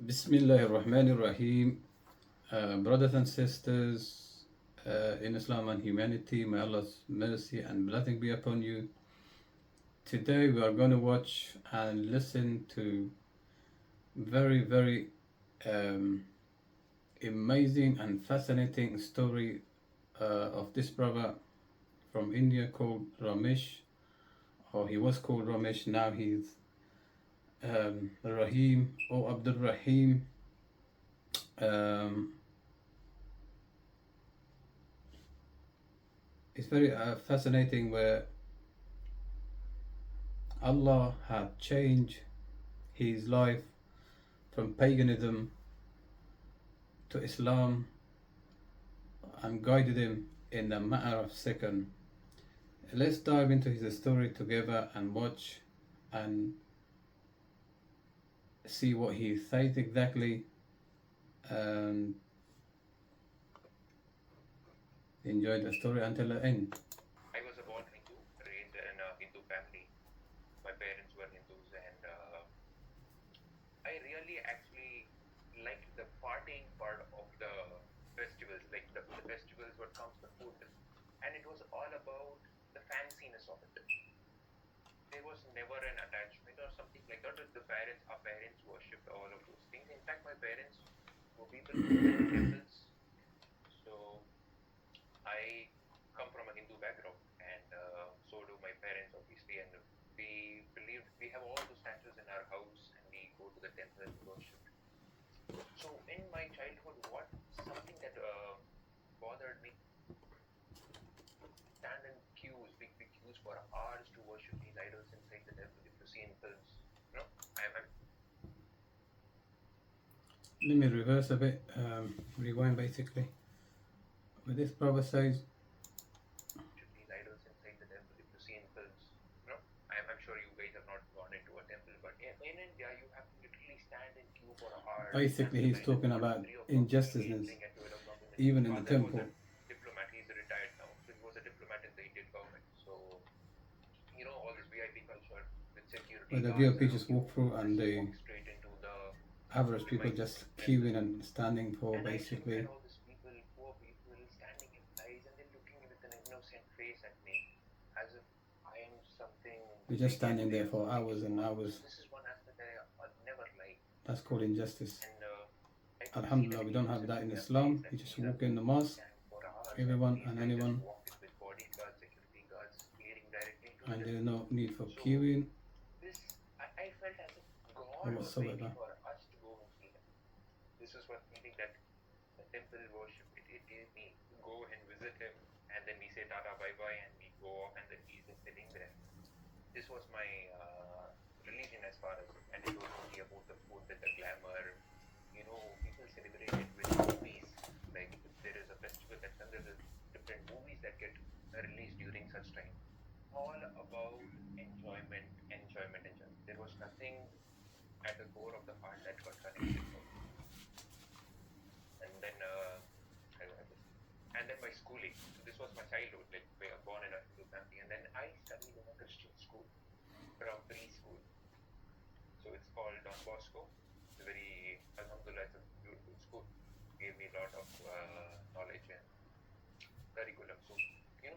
Bismillahir Rahmanir Rahim. Brothers and sisters in Islam and humanity, may Allah's mercy and blessing be upon you. Today we are going to watch and listen to very um, amazing and fascinating story of this brother from India called Ramish, or he was called Ramish. Now he's Raheem or Abdul Rahim. Um, it's very fascinating where Allah had changed his life from paganism to Islam and guided him in a matter of seconds. Let's dive into his story together and watch and see what he says exactly and enjoy the story until the end. I was a born Hindu, raised in a Hindu family. My parents were Hindus, and I really actually liked the partying part of the festivals. Like the festivals, what comes the food, and it was all about the fanciness of it. There was never an attachment or something like that. Our parents worshipped all of those things. In fact, my parents were people who went to temples. So I come from a Hindu background, and so do my parents, obviously. And we believed we have all the statues in our house, and we go to the temple and worship. So in my childhood, what something that bothered me, stand in queues, big queues for hours to worship these idols inside the temple. If you see in films, you know, I'm Let me reverse a bit, rewind basically. Where this brother says, these idols inside the temple. If you see in films, you know, I'm sure you guys have not gone into a temple, but in India, you have to literally stand in queue for hours. basically he's talking about injustices even in the temple. Diplomat, he's retired now, so he was a diplomat in the Indian government. So you know all this VIP culture with security. Where the VIP just walk through and the walk straight into the average people just queuing and standing for and basically. and all these people, poor people, standing in lines and then looking with an innocent face at me, as if I am something. They're just standing there for hours and hours. This is one aspect I never liked. That's called injustice. And Alhamdulillah, we don't have that in Islam. You just walk in the mosque, everyone and anyone, with bodyguards, security guards, clearing directly to and there's no need for queuing this. I felt as if God or was waiting whatsoever. for us to go and see Him. This was one feeling that the temple worship, it gave me to go and visit Him, and then we say Tata bye bye and we go off, and then He's just sitting there. This was my religion as far as, and it was only about the food and the glamour. You know, people celebrate it with movies. Like if there is a festival that's done, there's different movies that get released during such time. All about enjoyment. There was nothing at the core of the heart that got connected for me. And then my schooling. So this was my childhood, like born in a Hindu family, and then I studied in a Christian school from preschool. So it's called Don Bosco. It's a very, alhamdulillah, it's a beautiful school. Gave me a lot of knowledge and curriculum. So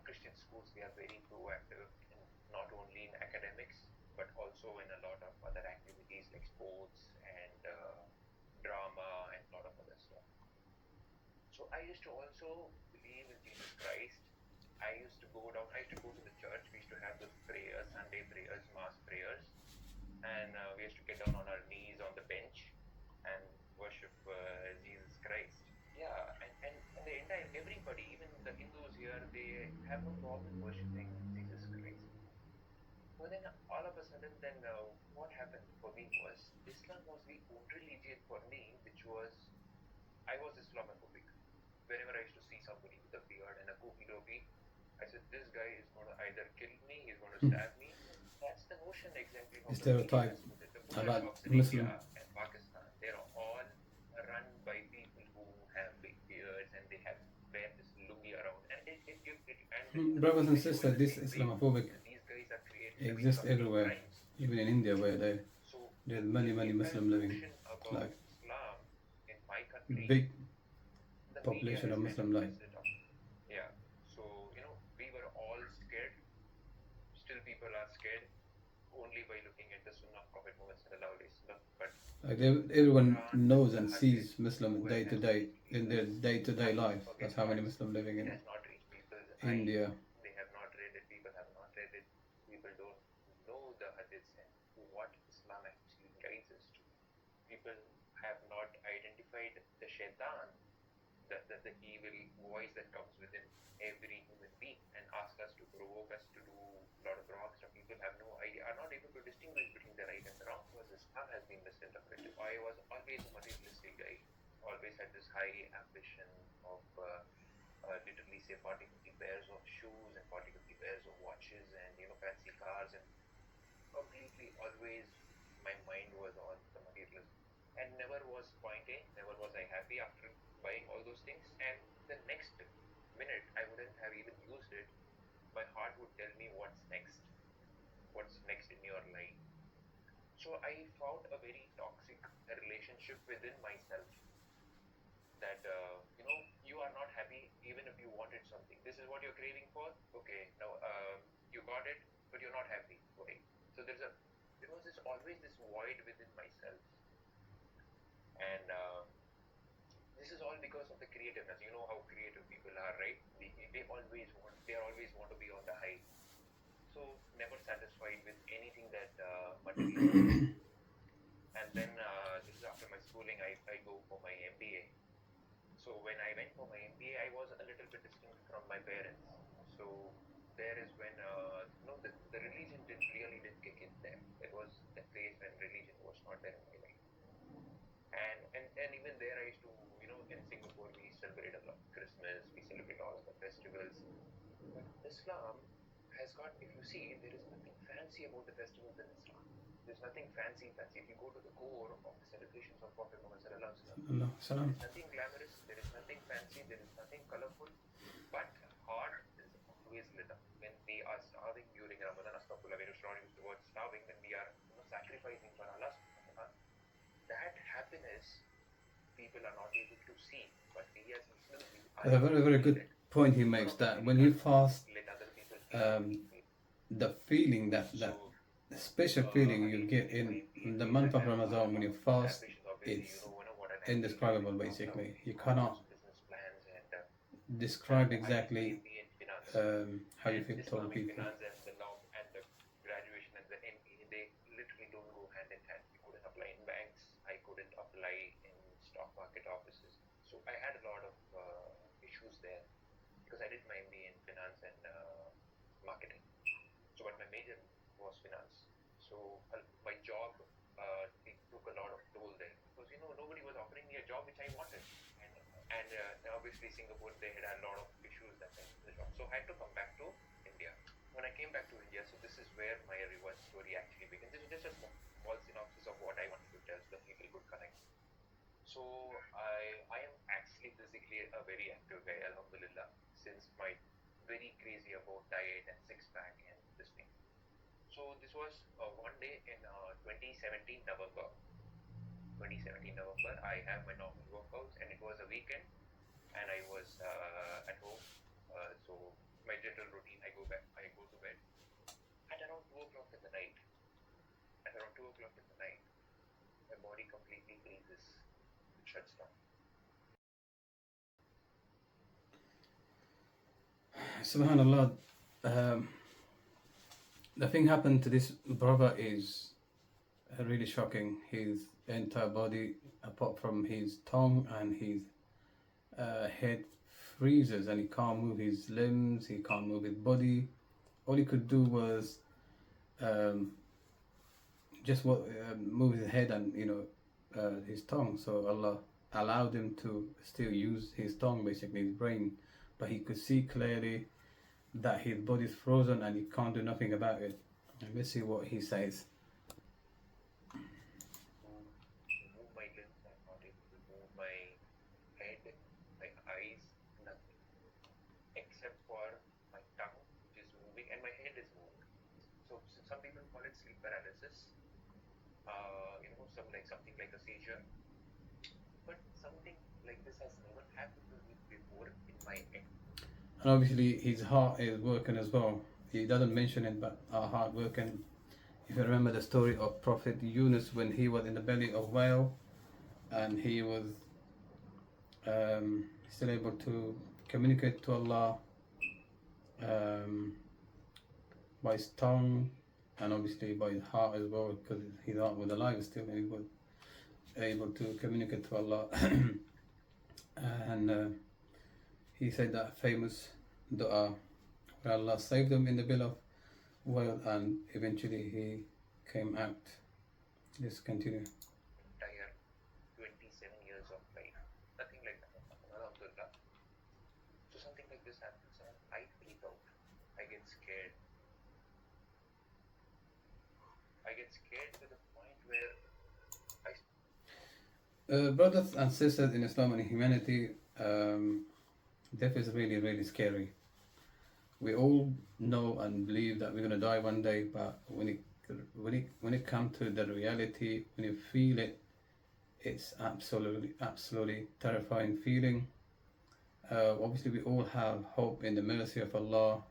Christian schools, they are very proactive, in, not only in academics but also in a lot of other activities like sports and drama and a lot of other stuff. So I used to also believe in Jesus Christ. I used to go to the church. We used to have those prayers, Sunday prayers, mass prayers, and we used to get down on our knees on the bench and worship Jesus Christ. Yeah, and the entire everybody, even the Hindus here, they have no problem worshiping Jesus Christ. But then all of a sudden, then what happened for me was Islam was the only religion for me which was, I was Islamophobic. Whenever I used to see somebody with a beard and a goofy doofy, I said, this guy is going to either kill me, he's going to stab me. That's the notion exactly of The stereotype about Muslim. India and Pakistan. They're all run by people who have big beards and they have wear this lungi around. And Brothers and sisters, this Islamophobic these guys are exists everywhere, even in India where there's many Muslim living. like country, big the media population has of kind of Muslim life. messed it up. Yeah. So, we were all scared. Still, people are scared only by looking at the Sunnah of Prophet Muhammad sallallahu alaihi wasallam. But Like the everyone Quran, knows the and Hadith, sees Muslim nowhere day to has day reached in people. their day to day And life. forget That's how many hearts. Muslim living It in has not reached people's eyes. India. They have not read it. People have not read it. People don't know the Hadiths and what Islam actually guides us to. People have not identified the shaitan, the evil voice that comes within every human being and ask us to provoke us to do a lot of wrong stuff. People have no idea, are not able to distinguish between the right and the wrong because Islam has been misinterpreted. I was always a materialistic guy, always had this high ambition of literally say 40, 50 pairs of shoes and 40, 50 pairs of watches and fancy cars, and completely always my mind was on the materialism, and never was point A, never was I happy after buying all those things, and the next minute I wouldn't have even used it, my heart would tell me what's next in your life. So I found a very toxic relationship within myself, that you are not happy even if you wanted something. This is what you're craving for. Okay, now you got it, but you're not happy. Why? So there was this always this void within myself, and this is all because of the creativeness. You know how creative people are, right? They always want to be on the high, so never satisfied with anything that materialistic. And then this is after my schooling. I go for my MBA. So when I went for my MBA, I was a little bit distant from my parents. So there is when the religion didn't kick in there. It was the phase when religion was not there in my life. And even there, I used to in Singapore we celebrate a lot of Christmas. We celebrate all of the festivals. But Islam has got, if you see, there is nothing fancy about the festivals in Islam. There's nothing fancy. If you go to the core of the celebrations of Prophet Muhammad sallallahu alaihi wasallam, Allah there salam. is nothing glamorous, there is nothing fancy, there is nothing colorful, but heart is always lit up. When we are starving during Ramadan, astaghfirullah, we should not use the word starving, when we are sacrificing for Allah subhanahu wa ta'ala, that happiness people are not able to see, but we as Muslims, we are That's a able very, to very feel good it. point he Instead makes of that when feeling you that, fast, let other people feel what we feel. the feeling that So special feeling you I get my in the PhD month that of time, I Ramadan when have you all these fast, ambitions. Obviously, it's what an MBA is. indescribable. It's not Basically, you all those cannot business plans, and describe I did my exactly MBA in finance, how you and feel to other Islamic people. finance and the law and the graduation and the MBA, they literally don't go hand in hand. I couldn't apply in banks. I couldn't apply in stock market offices. So I had a lot of issues there because I did my MBA in finance and marketing. So, but my major was finance. So my job it took a lot of toll there because nobody was offering me a job which I wanted, and obviously Singapore, they had a lot of issues that time with the job. So I had to come back to India. When I came back to India, so this is where my reward story actually begins. This is just a small synopsis of what I wanted to tell so that people could connect. So I am actually physically a very active guy, alhamdulillah, since my very crazy about diet and six pack and this thing. So this was one day in 2017 November. 2017 November, I have my normal workouts, and it was a weekend, and I was at home. So my general routine, I go to bed at around 2 o'clock in the night. At around 2 o'clock in the night, my body completely freezes. It shuts down. Subhanallah. The thing happened to this brother is really shocking. His entire body, apart from his tongue and his head, freezes, and he can't move his limbs. He can't move his body. All he could do was um, just move his head and his tongue. So Allah allowed him to still use his tongue, basically his brain, but he could see clearly that his body is frozen and he can't do nothing about it. And let's see what he says. To move my limbs, I'm not able to move my head, my eyes, nothing, except for my tongue, which is moving, and my head is moving. So some people call it sleep paralysis. Something like a seizure. But something like this has never happened to me before in my end. And obviously his heart is working as well. He doesn't mention it, but our heart working. If you remember the story of Prophet Yunus when he was in the belly of whale and he was still able to communicate to Allah um, by his tongue and obviously by his heart as well, because his heart was alive still and he was able to communicate to Allah. And he said that famous dua where Allah saved him in the belly of whale and eventually he came out. Let's continue. Entire 27 years of life. Nothing like that. Alhamdulillah. So something like this happens and I freak out. I get scared. I get scared to the point where Brothers and sisters in Islam and humanity, death is really, really scary. We all know and believe that we're gonna die one day, but when it comes to the reality, when you feel it, it's absolutely terrifying feeling. Obviously, we all have hope in the mercy of Allah,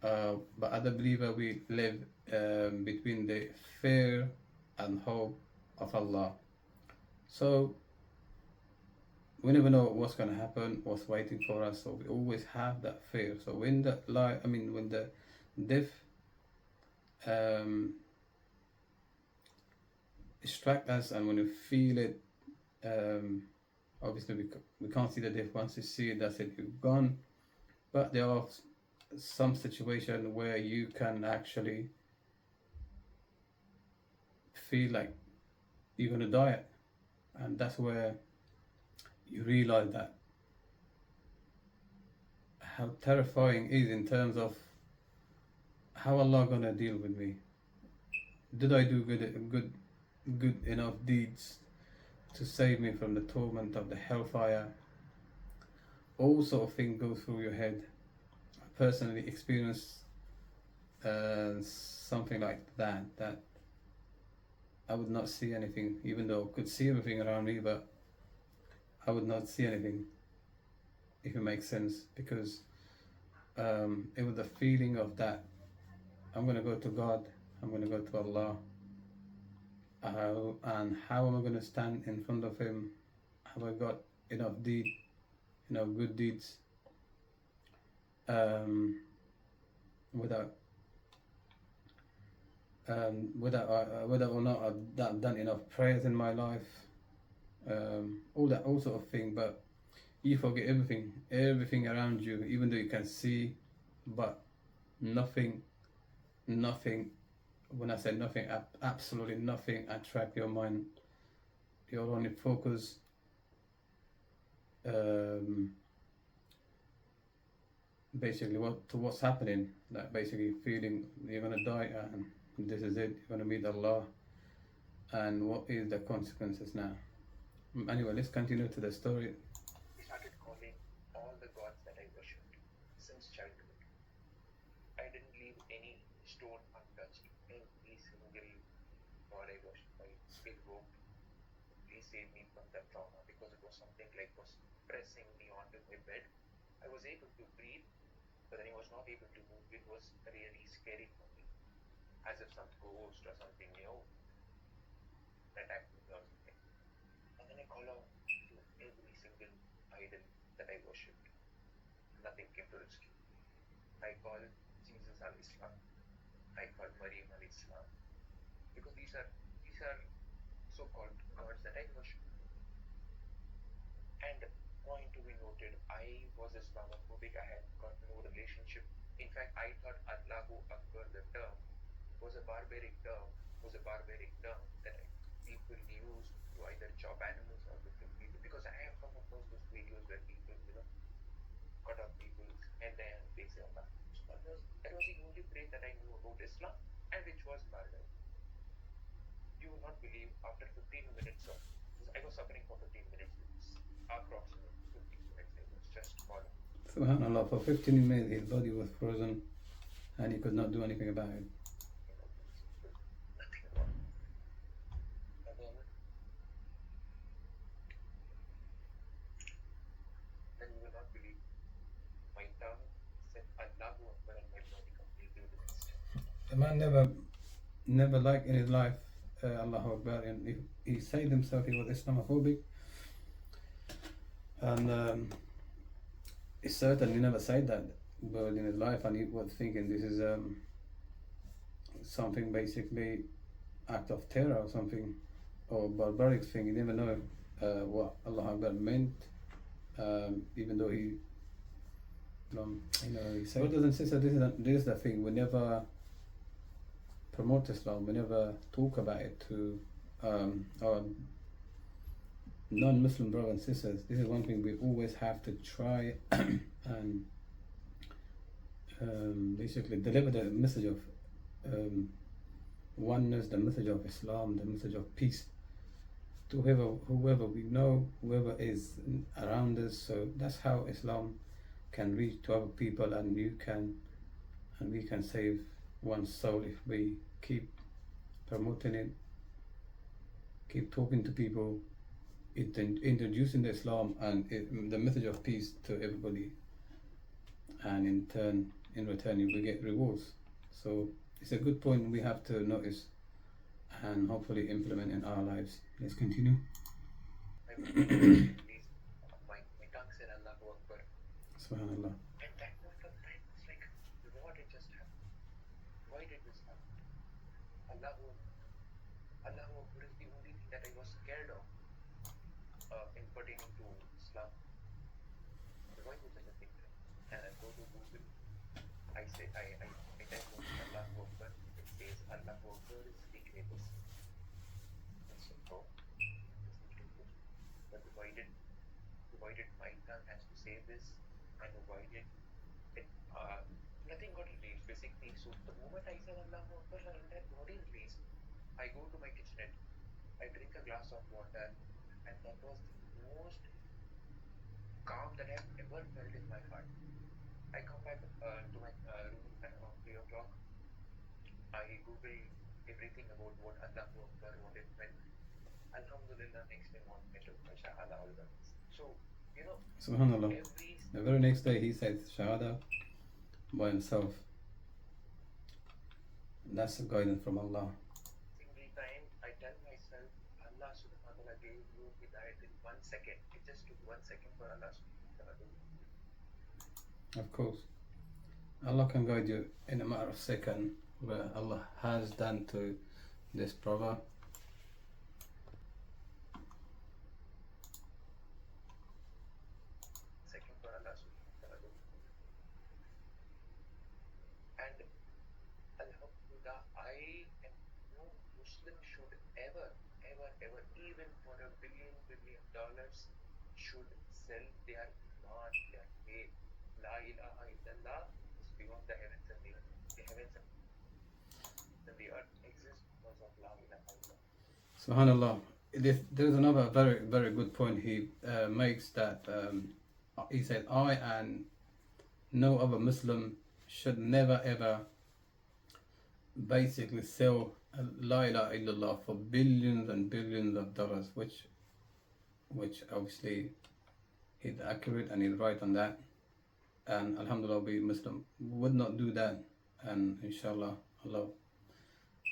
but as a believer, we live between the fear and hope of Allah. So we never know what's going to happen, what's waiting for us. So we always have that fear. So when when the death strike us, and when you feel it, obviously we can't see the death. Once you see it, that's it, you're gone. But there are some situations where you can actually feel like you're going to die, and that's where you realize that how terrifying it is in terms of how Allah gonna deal with me. Did I do good enough deeds to save me from the torment of the hellfire? All sort of things go through your head. I personally experienced something like that I would not see anything, even though I could see everything around me, but I would not see anything, if it makes sense, because it was the feeling of that I'm going to go to God, I'm going to go to Allah, and how am I going to stand in front of Him? Have I got enough good deeds, without whether or not I've done enough prayers in my life, all sort of thing. But you forget everything around you, even though you can see, but nothing. When I say nothing, absolutely nothing attract your mind. You're only focus basically what's happening. Like basically feeling you're gonna die and this is it. You're gonna meet Allah, and what is the consequences now? Anyway, let's continue to the story. I started calling all the gods that I worshipped since childhood. I didn't leave any stone untouched. Every single god I worshipped, I still hoped, please save me from that trauma, because it was something like was pressing me onto my bed. I was able to breathe, but then I was not able to move. It was really scary for me, as if some ghost or something, attacked me or something. And then I called out to every single idol that I worshipped. Nothing came to rescue. I called Jesus al-Islam. I called Maryam al-Islam. Because these are so-called gods that I worship. And point to be noted, I was Islamophobic. I had got no relationship. In fact, I thought Allahu Akbar, the term, was a barbaric term, that people used to either chop animals or to kill people. Because I have come across those videos where people, cut off people's head and they say Allah. So that was the only phrase that I knew about Islam, and which was murder. You will not believe, after 15 minutes of, I was suffering for 15 minutes, approximately 15 minutes, I was just falling. Subhanallah, for 15 minutes his body was frozen and he could not do anything about it. Nothing wrong. And then Allahu Akbar and my body completely relaxed. The man never liked in his life Allahu Akbar, and he said himself he was Islamophobic, and he certainly never said that word in his life, and he was thinking this is something basically act of terror or something, or barbaric thing. He never know what Allah Akbar meant, even though he, he said. Brothers and sisters, this is the thing. We never promote Islam. We never talk about it to our non-Muslim brothers and sisters. This is one thing we always have to try and basically deliver the message of oneness, the message of Islam, the message of peace to whoever we know, whoever is around us. So that's how Islam can reach to other people, and we can save one's soul if we keep promoting it, keep talking to people, introducing the Islam and the message of peace to everybody, and in return we get rewards. So it's a good point we have to notice and hopefully implement in our lives. Let's continue. My tongue said Allahu Akbar. Subhanallah. And that point of time was like, what had just happened? Why did this happen? Allahu Akbar is the only thing that I was scared of in pertaining to Islam. Why would such a thing happen? And I go to Google. I type Allahu Akbar. It says Allahu Akbar is the greatest. And so, oh, it's the greatest. But why did my tongue has to say this? And why did it? Nothing got released basically. So the moment I said Allahu Akbar, and that body released, I go to my kitchenette. I drink a glass of water, and that was the most calm that I have ever felt in my heart. I come back to my room at around 3 o'clock. I Google everything about what Allahu Akbar, what it meant. Alhamdulillah, next day morning I took my Shahada all that. So, Subhanallah. The very next day he said Shahada by himself. That's a guidance from Allah. Single time I tell myself, Allah subhanahu wa ta'ala gave you hidayat in 1 second. It just took 1 second for Allah subhanahu wa ta'ala to. Of course. Allah can guide you in a matter of second, where Allah has done to this brother. Second for Allah subhanahu wa ta'ala. And Alhamdulillah, I and no Muslim should ever, even for $1 billion should sell their iman, their faith. La ilaha illallah is beyond the heavens and the earth. The heavens and the earth exist because of La ilaha illallah. Subhanallah. There's another very, very good point he makes, that he said, I and no other Muslim should never ever basically sell La ilaha illallah for billions and billions of dollars, which obviously he's accurate and he's right on that. And Alhamdulillah, we Muslim would not do that, and inshallah Allah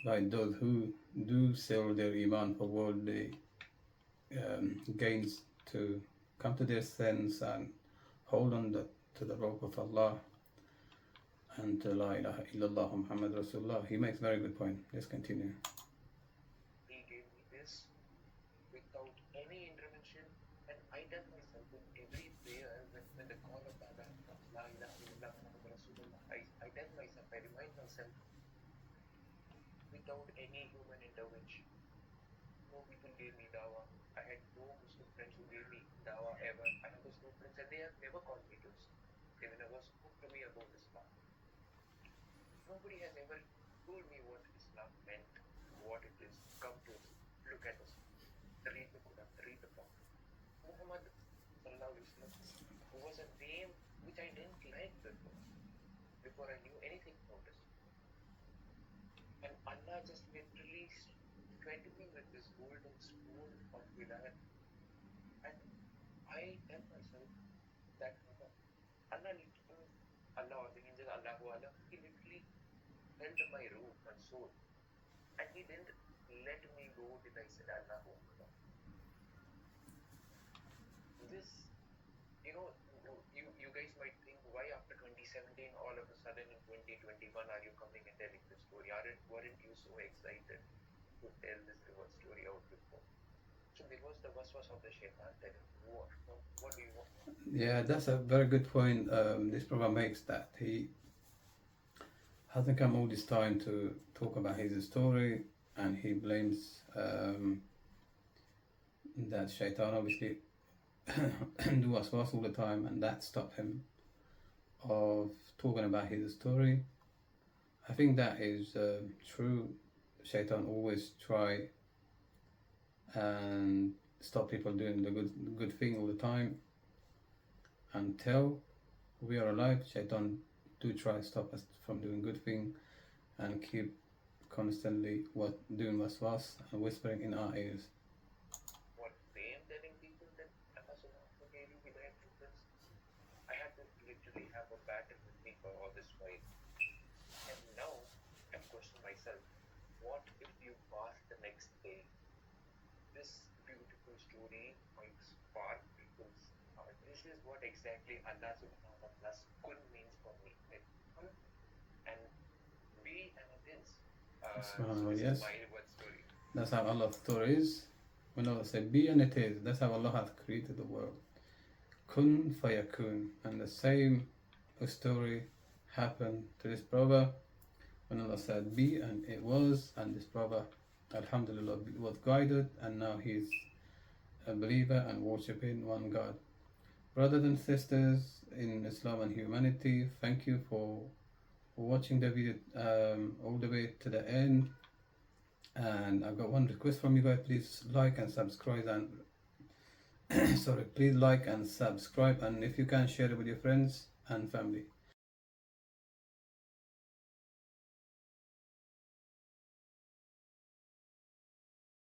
guide those who do sell their iman for worldly gains to come to their sense and hold on to the rope of Allah and to La ilaha illallah Muhammad Rasulullah. He makes very good point. Let's continue. He gave me this without any intervention, and I tell myself in every prayer when the call of Allah comes, La ilaha illallah Muhammad Rasulullah, I tell myself, I remind myself, without any human intervention. No people gave me dawah. I had no Muslim friends who gave me dawah ever. I have Muslim friends and they have never called me to Islam. They never spoke to me about Islam. Nobody has ever told me what Islam meant, what it is. Come to us, look at us, read the Quran, read the Prophet. Muhammad who was a name which I didn't like before I knew anything about Islam. And Allah just literally fed me with this golden spoon of hidayat. And I tell myself that Allah literally Allah or the angel, Allahu Allah, he literally held my root and soul. And he didn't let me go till I said Allahu Akbar. This, you guys might think, why after 2017, all of a sudden in 2021 are you coming and telling this story? Weren't you so excited to tell this reverse story out before? So there was the waswas of the shaitan telling, what do you want? Yeah, that's a very good point. This brother makes that he hasn't come all this time to talk about his story, and he blames that shaitan obviously do waswas all the time, and that stopped him of talking about his story. I think that is true. Shaitan always try and stop people doing the good thing all the time. Until we are alive, Shaitan do try to stop us from doing good thing and keep constantly doing waswas and whispering in our ears. What they am telling people that Allah subhanahu wa ta'ala hidayat to this. I had to literally have a battle with me for all this while. And now I'm questioning myself, what if you pass the next day? This beautiful story might spark people's heart. This is what exactly Allah subhanahu wa ta'ala's kun means for me. Like, kun and be and it is. So this Yes. is my word story. That's how Allah's story is. When Allah said be and it is, that's how Allah has created the world. Kun fayakun. And the same story happened to this brother when Allah said be and it was, and this brother, alhamdulillah, was guided, and now he's a believer and worshipping one God. Brothers and sisters in Islam and humanity, thank you for watching the video all the way to the end. And I've got one request from you guys: please like and subscribe, and sorry, please like and subscribe, and if you can, share it with your friends and family.